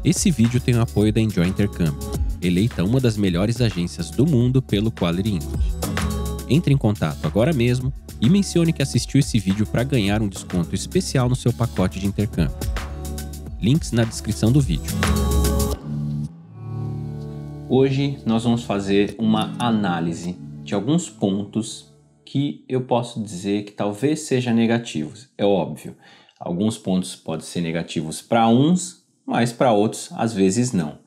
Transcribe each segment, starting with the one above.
Esse vídeo tem o apoio da Enjoy Intercâmbio, eleita uma das melhores agências do mundo pelo Quality English. Entre em contato agora mesmo e mencione que assistiu esse vídeo para ganhar um desconto especial no seu pacote de intercâmbio. Links na descrição do vídeo. Hoje nós vamos fazer uma análise de alguns pontos que eu posso dizer que talvez sejam negativos. É óbvio, alguns pontos podem ser negativos para uns, mas para outros às vezes não.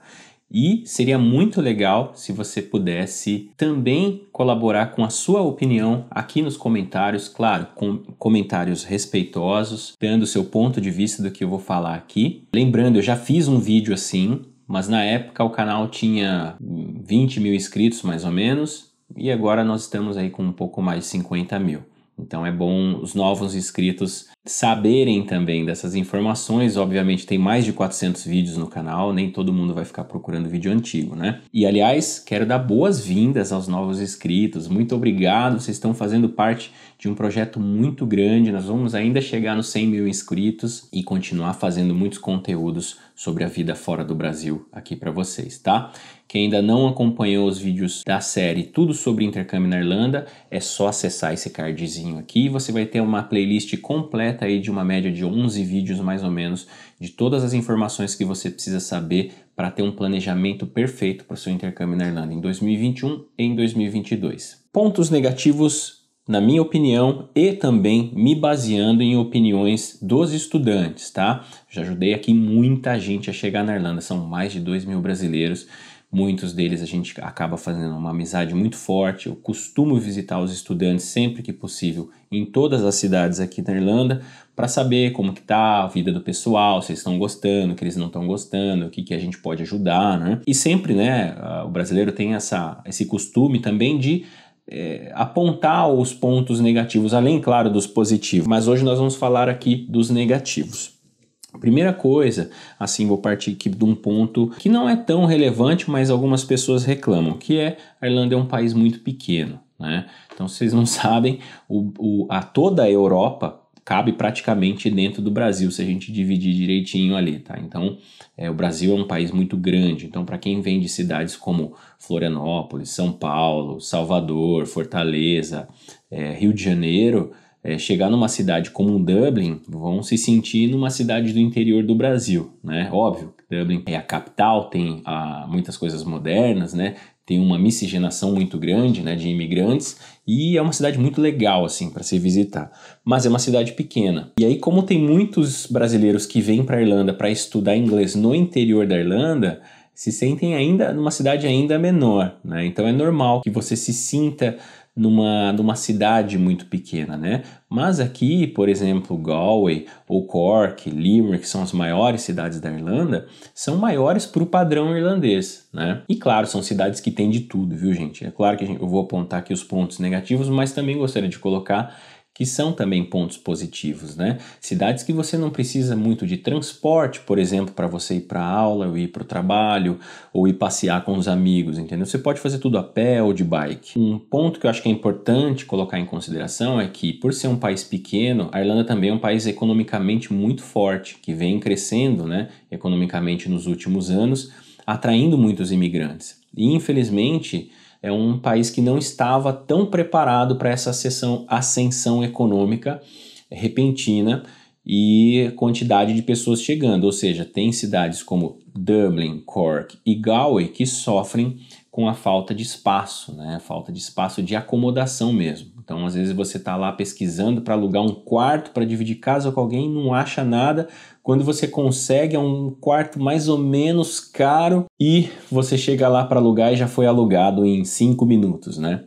E seria muito legal se você pudesse também colaborar com a sua opinião aqui nos comentários, claro, com comentários respeitosos, dando o seu ponto de vista do que eu vou falar aqui. Lembrando, eu já fiz um vídeo assim, mas na época o canal tinha 20 mil inscritos mais ou menos, e agora nós estamos aí com um pouco mais de 50 mil. Então é bom os novos inscritos saberem também dessas informações. Obviamente tem mais de 400 vídeos no canal, nem todo mundo vai ficar procurando vídeo antigo, né? E aliás, quero dar boas-vindas aos novos inscritos. Muito obrigado, vocês estão fazendo parte de um projeto muito grande. Nós vamos ainda chegar nos 100 mil inscritos e continuar fazendo muitos conteúdos sobre a vida fora do Brasil aqui para vocês, tá? Quem ainda não acompanhou os vídeos da série Tudo sobre Intercâmbio na Irlanda, é só acessar esse cardzinho aqui e você vai ter uma playlist completa aí de uma média de 11 vídeos mais ou menos, de todas as informações que você precisa saber para ter um planejamento perfeito para o seu intercâmbio na Irlanda em 2021 e em 2022. Pontos negativos, na minha opinião, e também me baseando em opiniões dos estudantes, tá? Já ajudei aqui muita gente a chegar na Irlanda, são mais de 2 mil brasileiros. Muitos deles a gente acaba fazendo uma amizade muito forte. Eu costumo visitar os estudantes sempre que possível em todas as cidades aqui na Irlanda para saber como que tá a vida do pessoal, se eles estão gostando, o que eles não estão gostando, o que a gente pode ajudar, né? E sempre, né, o brasileiro tem esse costume também de apontar os pontos negativos, além, claro, dos positivos. Mas hoje nós vamos falar aqui dos negativos. Primeira coisa, assim, vou partir aqui de um ponto que não é tão relevante, mas algumas pessoas reclamam, que é a Irlanda é um país muito pequeno, né? Então, vocês não sabem, toda a Europa cabe praticamente dentro do Brasil, se a gente dividir direitinho ali, tá? Então, o Brasil é um país muito grande, então para quem vem de cidades como Florianópolis, São Paulo, Salvador, Fortaleza, Rio de Janeiro, chegar numa cidade como Dublin, vão se sentir numa cidade do interior do Brasil, né? Óbvio, Dublin é a capital, tem muitas coisas modernas, né? Tem uma miscigenação muito grande, né, de imigrantes e é uma cidade muito legal assim para se visitar, mas é uma cidade pequena. E aí, como tem muitos brasileiros que vêm para a Irlanda para estudar inglês no interior da Irlanda, se sentem ainda numa cidade ainda menor, né? Então é normal que você se sinta numa cidade muito pequena, né? Mas aqui, por exemplo, Galway ou Cork, Limerick, que são as maiores cidades da Irlanda, são maiores para o padrão irlandês, né? E claro, são cidades que têm de tudo, viu, gente? É claro que eu vou apontar aqui os pontos negativos, mas também gostaria de colocar que são também pontos positivos, né? Cidades que você não precisa muito de transporte, por exemplo, para você ir para a aula, ou ir para o trabalho, ou ir passear com os amigos, entendeu? Você pode fazer tudo a pé ou de bike. Um ponto que eu acho que é importante colocar em consideração é que, por ser um país pequeno, a Irlanda também é um país economicamente muito forte, que vem crescendo, né, economicamente nos últimos anos, atraindo muitos imigrantes. E, infelizmente, é um país que não estava tão preparado para essa ascensão econômica repentina e quantidade de pessoas chegando. Ou seja, tem cidades como Dublin, Cork e Galway que sofrem com a falta de espaço, né? Falta de espaço de acomodação mesmo. Então, às vezes você está lá pesquisando para alugar um quarto para dividir casa com alguém, não acha nada. Quando você consegue, é um quarto mais ou menos caro e você chega lá para alugar e já foi alugado em 5 minutos, né?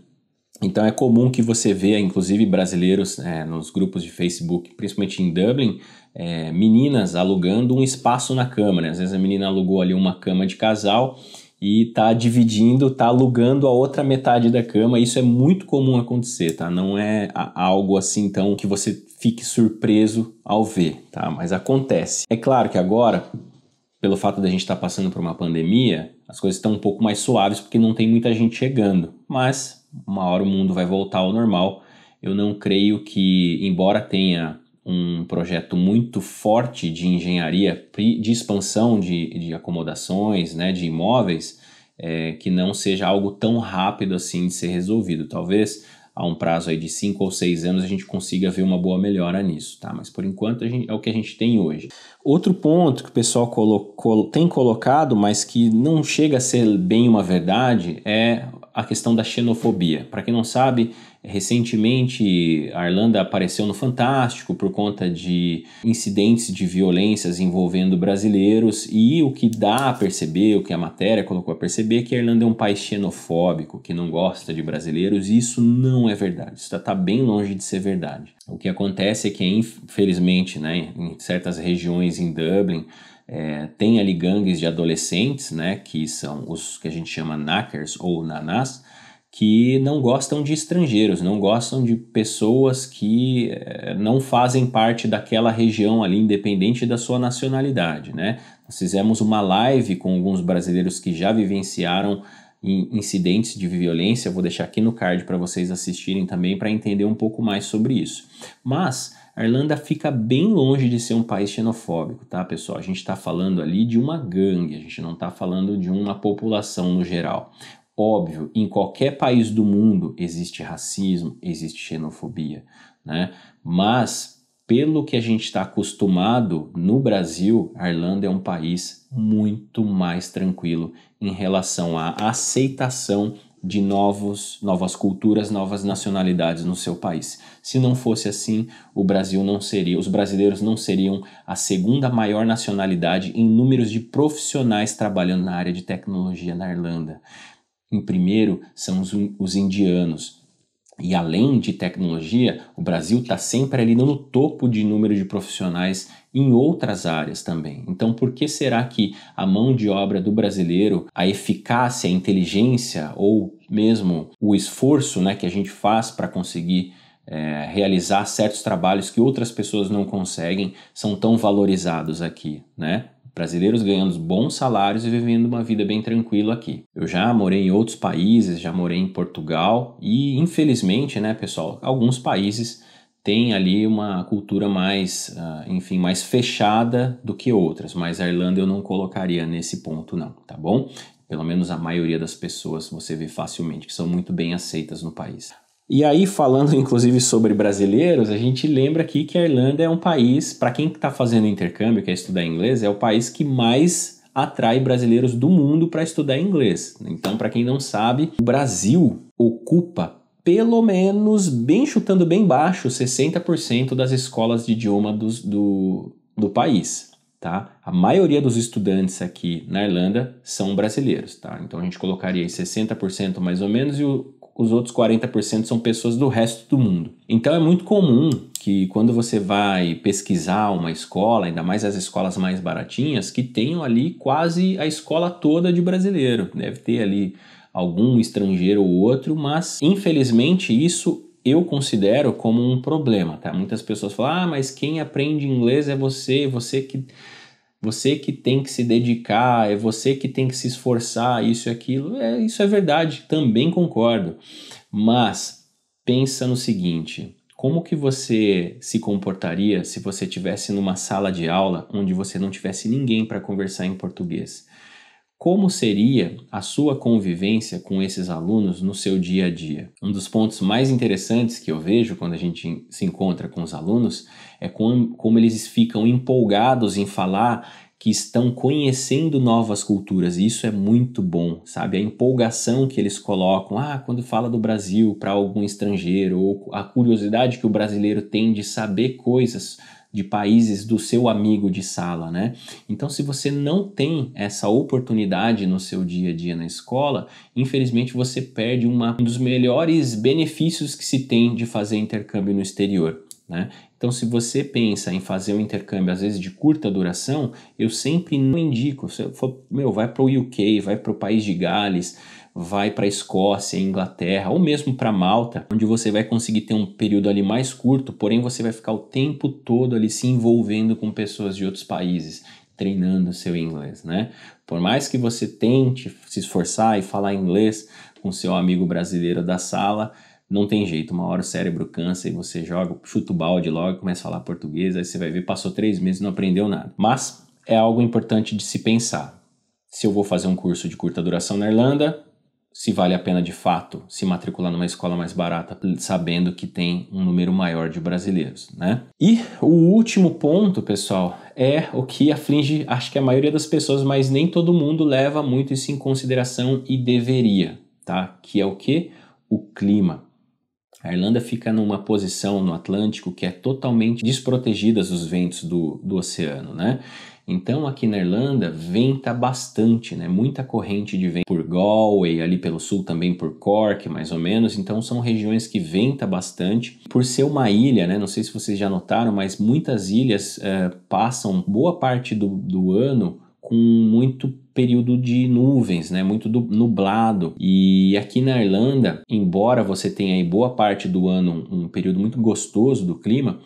Então é comum que você vê, inclusive brasileiros nos grupos de Facebook, principalmente em Dublin, meninas alugando um espaço na cama, né? Às vezes a menina alugou ali uma cama de casal e está dividindo, está alugando a outra metade da cama. Isso é muito comum acontecer, tá? Não é algo assim tão que você fique surpreso ao ver, tá? Mas acontece. É claro que agora, pelo fato de a gente estar passando por uma pandemia, as coisas estão um pouco mais suaves porque não tem muita gente chegando. Mas uma hora o mundo vai voltar ao normal. Eu não creio que, embora tenha um projeto muito forte de engenharia, de expansão de acomodações, né, de imóveis, que não seja algo tão rápido assim de ser resolvido. Talvez a um prazo aí de 5 ou 6 anos a gente consiga ver uma boa melhora nisso, tá? Mas por enquanto é o que a gente tem hoje. Outro ponto que o pessoal tem colocado, mas que não chega a ser bem uma verdade, é a questão da xenofobia. Para quem não sabe, recentemente a Irlanda apareceu no Fantástico por conta de incidentes de violências envolvendo brasileiros, e o que dá a perceber, o que a matéria colocou a perceber, é que a Irlanda é um país xenofóbico, que não gosta de brasileiros, e isso não é verdade. Isso está bem longe de ser verdade. O que acontece é que, infelizmente, né, em certas regiões em Dublin, tem ali gangues de adolescentes, né, que são os que a gente chama knackers ou nanás, que não gostam de estrangeiros, não gostam de pessoas que não fazem parte daquela região ali, independente da sua nacionalidade, né? Nós fizemos uma live com alguns brasileiros que já vivenciaram incidentes de violência, eu vou deixar aqui no card para vocês assistirem também para entender um pouco mais sobre isso. Mas a Irlanda fica bem longe de ser um país xenofóbico, tá, pessoal? A gente está falando ali de uma gangue, a gente não está falando de uma população no geral. Óbvio, em qualquer país do mundo existe racismo, existe xenofobia, né? Mas, pelo que a gente está acostumado no Brasil, a Irlanda é um país muito mais tranquilo em relação à aceitação de novas culturas, novas nacionalidades no seu país. Se não fosse assim, os brasileiros não seriam a segunda maior nacionalidade em números de profissionais trabalhando na área de tecnologia na Irlanda. Em primeiro são os indianos. E além de tecnologia, o Brasil está sempre ali no topo de número de profissionais em outras áreas também. Então, por que será que a mão de obra do brasileiro, a eficácia, a inteligência ou mesmo o esforço, né, que a gente faz para conseguir realizar certos trabalhos que outras pessoas não conseguem, são tão valorizados aqui, né? Brasileiros ganhando bons salários e vivendo uma vida bem tranquila aqui. Eu já morei em outros países, já morei em Portugal e, infelizmente, né, pessoal, alguns países têm ali uma cultura mais, mais fechada do que outras, mas a Irlanda eu não colocaria nesse ponto não, tá bom? Pelo menos a maioria das pessoas você vê facilmente que são muito bem aceitas no país. E aí, falando inclusive sobre brasileiros, a gente lembra aqui que a Irlanda é um país, para quem está fazendo intercâmbio, quer estudar inglês, é o país que mais atrai brasileiros do mundo para estudar inglês. Então, para quem não sabe, o Brasil ocupa pelo menos, bem chutando bem baixo, 60% das escolas de idioma do país. Tá? A maioria dos estudantes aqui na Irlanda são brasileiros. Tá? Então, a gente colocaria aí 60% mais ou menos e os outros 40% são pessoas do resto do mundo. Então é muito comum que quando você vai pesquisar uma escola, ainda mais as escolas mais baratinhas, que tenham ali quase a escola toda de brasileiro. Deve ter ali algum estrangeiro ou outro, mas infelizmente isso eu considero como um problema, tá? Muitas pessoas falam, mas quem aprende inglês é você que tem que se dedicar, é você que tem que se esforçar, isso e aquilo. Isso é verdade, também concordo. Mas pensa no seguinte, como que você se comportaria se você estivesse numa sala de aula onde você não tivesse ninguém para conversar em português? Como seria a sua convivência com esses alunos no seu dia a dia? Um dos pontos mais interessantes que eu vejo quando a gente se encontra com os alunos é como eles ficam empolgados em falar que estão conhecendo novas culturas, e isso é muito bom, sabe? A empolgação que eles colocam, quando fala do Brasil para algum estrangeiro, ou a curiosidade que o brasileiro tem de saber coisas de países do seu amigo de sala, né? Então, se você não tem essa oportunidade no seu dia a dia na escola, infelizmente você perde um dos melhores benefícios que se tem de fazer intercâmbio no exterior, né? Então, se você pensa em fazer um intercâmbio, às vezes de curta duração, eu sempre não indico, vai para o UK, vai para o país de Gales, vai para a Escócia, Inglaterra, ou mesmo para Malta, onde você vai conseguir ter um período ali mais curto, porém você vai ficar o tempo todo ali se envolvendo com pessoas de outros países, treinando o seu inglês, né? Por mais que você tente se esforçar e falar inglês com seu amigo brasileiro da sala, não tem jeito, uma hora o cérebro cansa e você chuta o balde logo, começa a falar português, aí você vai ver, passou 3 meses e não aprendeu nada. Mas é algo importante de se pensar. Se eu vou fazer um curso de curta duração na Irlanda, se vale a pena de fato se matricular numa escola mais barata, sabendo que tem um número maior de brasileiros, né? E o último ponto, pessoal, é o que aflige, acho que a maioria das pessoas, mas nem todo mundo leva muito isso em consideração e deveria, tá? Que é o quê? O clima. A Irlanda fica numa posição no Atlântico que é totalmente desprotegida dos ventos do oceano, né? Então aqui na Irlanda venta bastante, né? Muita corrente de vento por Galway, ali pelo sul também por Cork, mais ou menos. Então são regiões que venta bastante. Por ser uma ilha, né? Não sei se vocês já notaram, mas muitas ilhas passam boa parte do ano com muito período de nuvens, né? Muito nublado. E aqui na Irlanda, embora você tenha aí boa parte do ano um período muito gostoso do clima,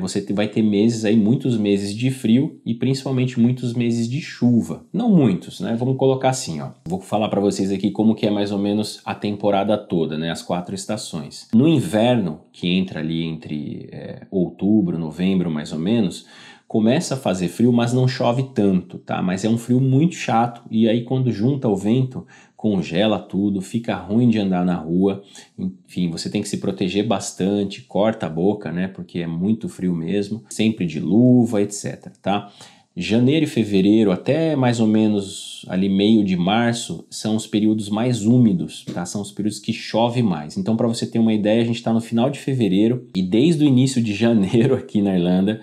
você vai ter meses aí, muitos meses de frio e principalmente muitos meses de chuva. Não muitos, né? Vamos colocar assim, ó. Vou falar para vocês aqui como que é mais ou menos a temporada toda, né? As 4 estações. No inverno, que entra ali entre outubro, novembro, mais ou menos, começa a fazer frio, mas não chove tanto, tá? Mas é um frio muito chato e aí quando junta o vento, congela tudo, fica ruim de andar na rua. Enfim, você tem que se proteger bastante, corta a boca, né? Porque é muito frio mesmo, sempre de luva, etc, tá? Janeiro e fevereiro, até mais ou menos ali meio de março, são os períodos mais úmidos, tá? São os períodos que chove mais. Então, para você ter uma ideia, a gente está no final de fevereiro e desde o início de janeiro aqui na Irlanda,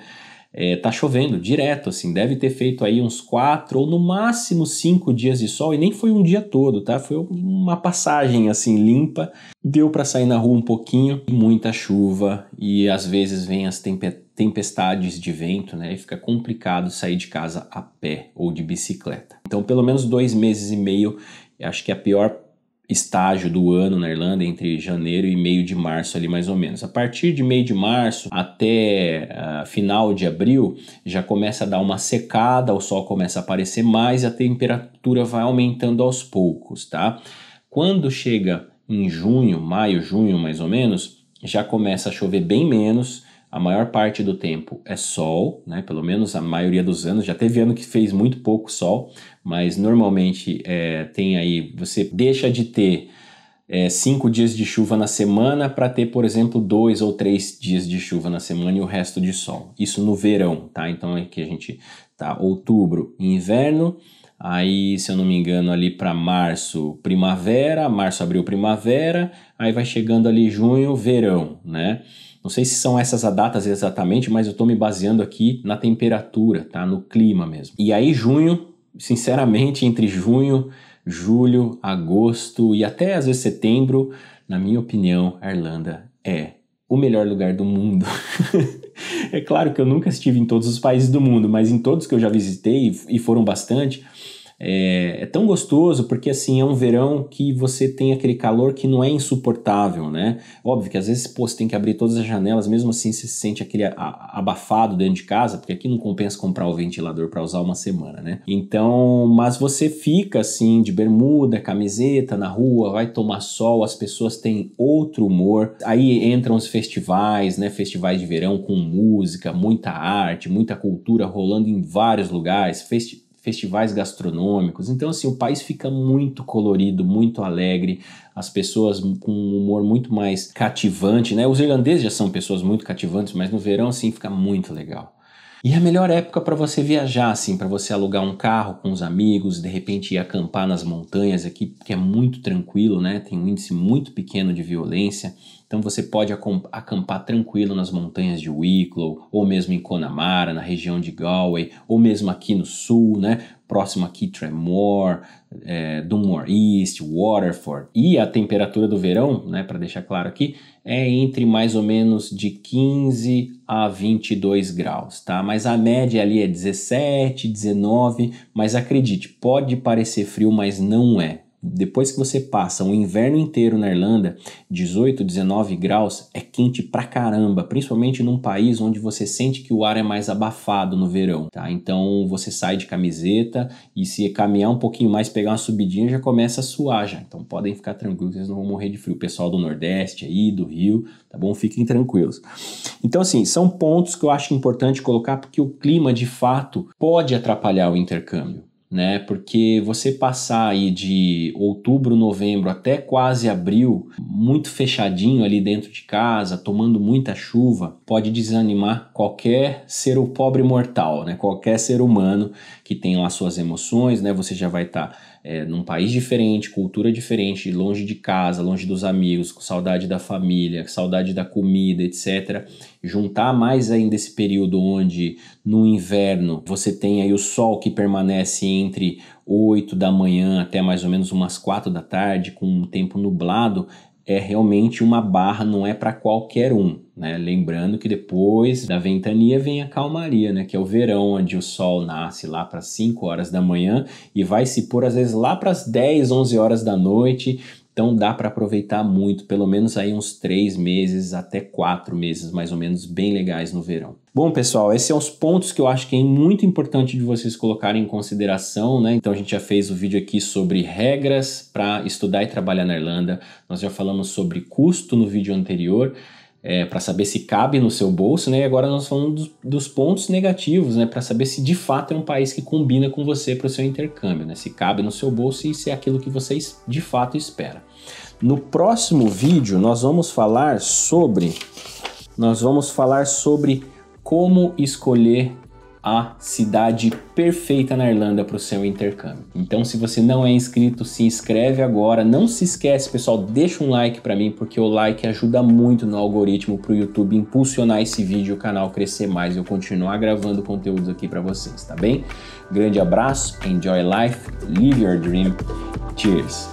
tá chovendo direto, assim, deve ter feito aí uns 4 ou no máximo 5 dias de sol e nem foi um dia todo, tá? Foi uma passagem assim limpa, deu para sair na rua um pouquinho, muita chuva e às vezes vem as tempestades de vento, né? E fica complicado sair de casa a pé ou de bicicleta. Então, pelo menos 2 meses e meio, eu acho que é a pior estágio do ano na Irlanda, entre janeiro e meio de março ali mais ou menos. A partir de meio de março até final de abril já começa a dar uma secada, o sol começa a aparecer mais e a temperatura vai aumentando aos poucos, tá? Quando chega em junho, maio, junho mais ou menos, já começa a chover bem menos. A maior parte do tempo é sol, né? Pelo menos a maioria dos anos. Já teve ano que fez muito pouco sol, mas normalmente tem aí, você deixa de ter 5 dias de chuva na semana para ter, por exemplo, 2 ou 3 dias de chuva na semana e o resto de sol. Isso no verão, tá? Então aqui a gente tá outubro, inverno. Aí, se eu não me engano, ali para março, primavera, março, abril, primavera. Aí vai chegando ali junho, verão, né? Não sei se são essas as datas exatamente, mas eu estou me baseando aqui na temperatura, tá? No clima mesmo. E aí junho, sinceramente, entre junho, julho, agosto e até às vezes setembro, na minha opinião, a Irlanda é o melhor lugar do mundo. É claro que eu nunca estive em todos os países do mundo, mas em todos que eu já visitei, e foram bastante, é tão gostoso porque assim é um verão que você tem aquele calor que não é insuportável, né? Óbvio que às vezes você tem que abrir todas as janelas, mesmo assim você se sente aquele abafado dentro de casa, porque aqui não compensa comprar o ventilador para usar uma semana, né? Então, mas você fica assim de bermuda, camiseta na rua, vai tomar sol, as pessoas têm outro humor. Aí entram os festivais, né? Festivais de verão com música, muita arte, muita cultura rolando em vários lugares, festivais gastronômicos. Então, assim, o país fica muito colorido, muito alegre, as pessoas com um humor muito mais cativante, né? Os irlandeses já são pessoas muito cativantes, mas no verão, assim, fica muito legal. E a melhor época para você viajar, assim, para você alugar um carro com os amigos, de repente ir acampar nas montanhas aqui, que é muito tranquilo, né? Tem um índice muito pequeno de violência. Então você pode acampar tranquilo nas montanhas de Wicklow, ou mesmo em Connemara, na região de Galway, ou mesmo aqui no sul, né? Próximo aqui Tramore, Dunmore East, Waterford. E a temperatura do verão, né, para deixar claro aqui, é entre mais ou menos de 15 a 22 graus, tá? Mas a média ali é 17, 19, mas acredite, pode parecer frio, mas não é. depois que você passa o inverno inteiro na Irlanda, 18, 19 graus, é quente pra caramba, principalmente num país onde você sente que o ar é mais abafado no verão, tá? Então você sai de camiseta e se caminhar um pouquinho mais, pegar uma subidinha, já começa a suar já. Então podem ficar tranquilos, vocês não vão morrer de frio. O pessoal do Nordeste aí, do Rio, tá bom? Fiquem tranquilos. Então assim, são pontos que eu acho importante colocar porque o clima de fato pode atrapalhar o intercâmbio, né? Porque você passar aí de outubro, novembro até quase abril, muito fechadinho ali dentro de casa, tomando muita chuva, pode desanimar qualquer ser pobre mortal, né? Qualquer ser humano que tem lá suas emoções, né? Você já vai estar num país diferente, cultura diferente, longe de casa, longe dos amigos, com saudade da família, saudade da comida, etc. Juntar mais ainda esse período onde no inverno você tem aí o sol que permanece entre 8 da manhã até mais ou menos umas 4 da tarde, com um tempo nublado, é realmente uma barra, não é para qualquer um, né? Lembrando que depois da ventania vem a calmaria, né? Que é o verão, onde o sol nasce lá para 5 horas da manhã e vai se pôr às vezes lá para as 10, 11 horas da noite. Então dá para aproveitar muito, pelo menos aí uns 3 meses até 4 meses mais ou menos bem legais no verão. Bom pessoal, esses são os pontos que eu acho que é muito importante de vocês colocarem em consideração, né? Então a gente já fez o vídeo aqui sobre regras para estudar e trabalhar na Irlanda. Nós já falamos sobre custo no vídeo anterior, para saber se cabe no seu bolso, né? E agora nós falamos dos pontos negativos, né? Para saber se de fato é um país que combina com você para o seu intercâmbio, né? Se cabe no seu bolso e se é aquilo que você de fato espera. No próximo vídeo nós vamos falar sobre como escolher a cidade perfeita na Irlanda para o seu intercâmbio. Então, se você não é inscrito, se inscreve agora. Não se esquece, pessoal, deixa um like para mim, porque o like ajuda muito no algoritmo para o YouTube impulsionar esse vídeo e o canal crescer mais e eu continuar gravando conteúdos aqui para vocês, tá bem? Grande abraço, enjoy life, live your dream, cheers!